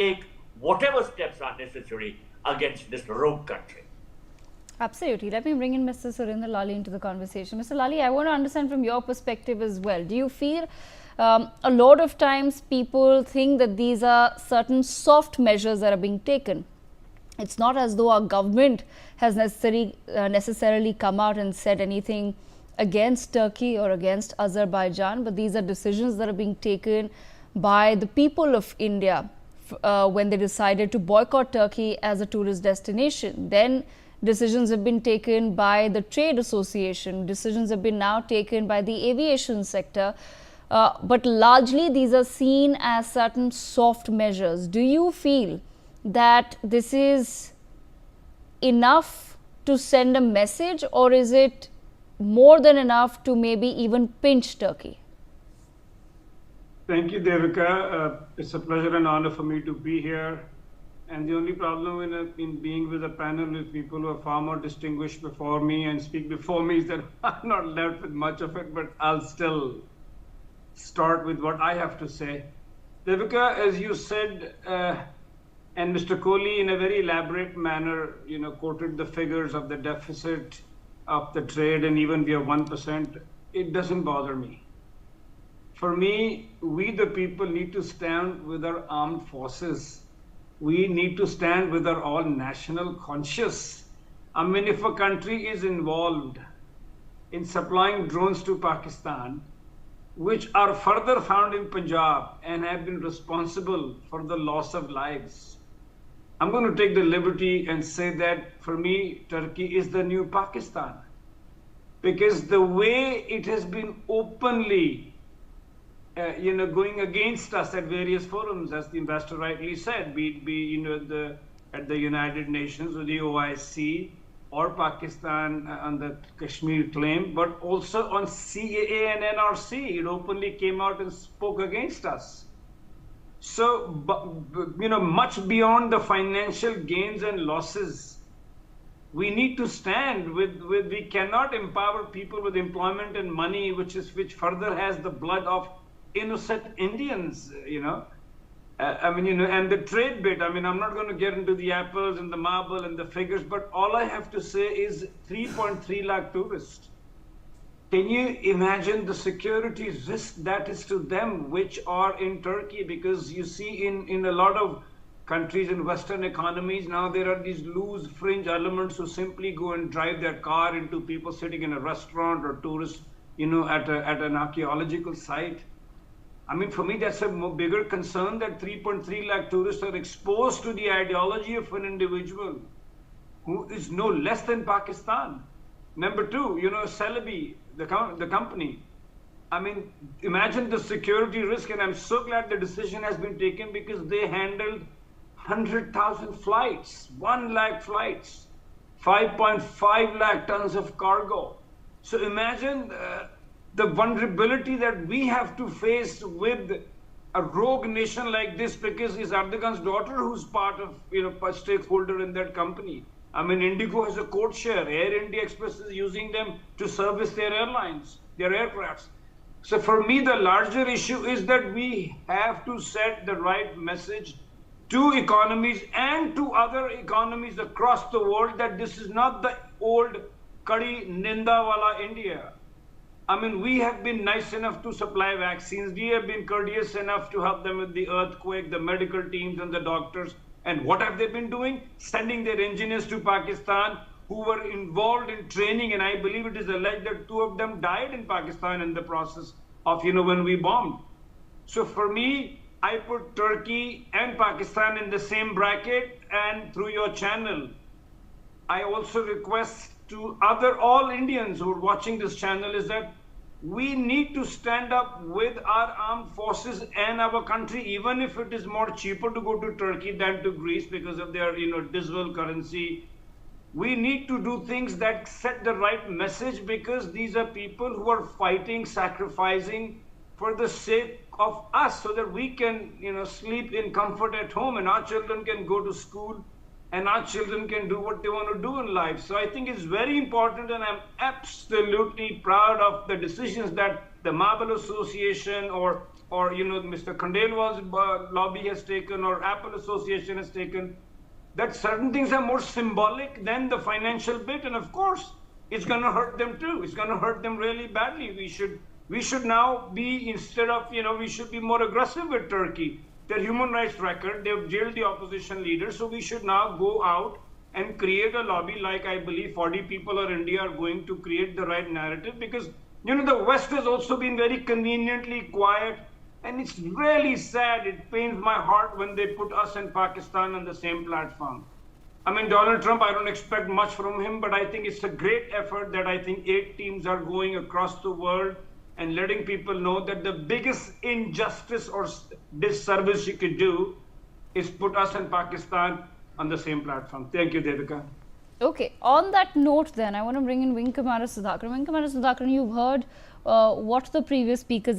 take whatever steps are necessary against this rogue country. Absolutely. Let me bring in Mr. Surender Lali into the conversation. Mr. Lali, I want to understand from your perspective as well. Do you feel a lot of times people think that these are certain soft measures that are being taken? It's not as though our government has necessarily come out and said anything against Turkey or against Azerbaijan, but these are decisions that are being taken by the people of India when they decided to boycott Turkey as a tourist destination. Then decisions have been taken by the trade association, decisions have been now taken by the aviation sector, but largely these are seen as certain soft measures. Do you feel that this is enough to send a message, or is it more than enough to maybe even pinch Turkey? Thank you, Devika. It's a pleasure and honor for me to be here. And the only problem in being with a panel with people who are far more distinguished before me and speak before me is that I'm not left with much of it, but I'll still start with what I have to say. Devika, as you said, and Mr. Kohli in a very elaborate manner, quoted the figures of the deficit of the trade, and even we are 1%, it doesn't bother me. For me, we the people need to stand with our armed forces. We need to stand with our all national conscious. I mean, if a country is involved in supplying drones to Pakistan, which are further found in Punjab and have been responsible for the loss of lives, I'm going to take the liberty and say that for me, Turkey is the new Pakistan. Because the way it has been openly going against us at various forums, as the investor rightly said, be it at the United Nations or the OIC or Pakistan on the Kashmir claim, but also on CAA and NRC, it openly came out and spoke against us. So, much beyond the financial gains and losses, we need to stand with we cannot empower people with employment and money, which further has the blood of innocent Indians, and the trade bit. I'm not going to get into the apples and the marble and the figures, but all I have to say is 3.3 lakh tourists. Can you imagine the security risk that is to them, which are in Turkey? Because you see in a lot of countries in Western economies, now there are these loose fringe elements who simply go and drive their car into people sitting in a restaurant or tourists, at an archaeological site. For me, that's a bigger concern that 3.3 lakh tourists are exposed to the ideology of an individual who is no less than Pakistan. Number two, Celebi, the company. Imagine the security risk, and I'm so glad the decision has been taken because they handled 100,000 flights, 1 lakh flights, 5.5 lakh tons of cargo. So imagine the vulnerability that we have to face with a rogue nation like this, because it's Erdogan's daughter who's part of, a stakeholder in that company. Indigo has a code share. Air India Express is using them to service their airlines, their aircrafts. So for me, the larger issue is that we have to set the right message to economies and to other economies across the world that this is not the old Kadi Ninda wala India. We have been nice enough to supply vaccines. We have been courteous enough to help them with the earthquake, the medical teams and the doctors. And what have they been doing? Sending their engineers to Pakistan who were involved in training. And I believe it is alleged that 2 of them died in Pakistan in the process of, when we bombed. So for me, I put Turkey and Pakistan in the same bracket, and through your channel, I also request to all Indians who are watching this channel is that we need to stand up with our armed forces and our country, even if it is more cheaper to go to Turkey than to Greece because of their, dismal currency. We need to do things that set the right message, because these are people who are fighting, sacrificing for the sake of us, so that we can, sleep in comfort at home, and our children can go to school, and our children can do what they want to do in life. So I think it's very important, and I'm absolutely proud of the decisions that the Marble Association or or Mr. Khandelwal's lobby has taken, or Apple Association has taken, that certain things are more symbolic than the financial bit, and of course it's going to hurt them too. It's going to hurt them really badly. We should now be, instead of, we should be more aggressive with Turkey. Their human rights record, they've jailed the opposition leaders, so we should now go out and create a lobby, like I believe 40 people or India are going to create the right narrative, because the West has also been very conveniently quiet, and it's really sad. It pains my heart when they put us and Pakistan on the same platform. I mean, Donald Trump, I don't expect much from him, but I think it's a great effort that I think 8 teams are going across the world and letting people know that the biggest injustice or disservice you could do is put us and Pakistan on the same platform. Thank you, Devika. Okay, on that note then, I want to bring in Wing Commander Sudhakaran. Wing Commander Sudhakaran, you've heard what the previous speakers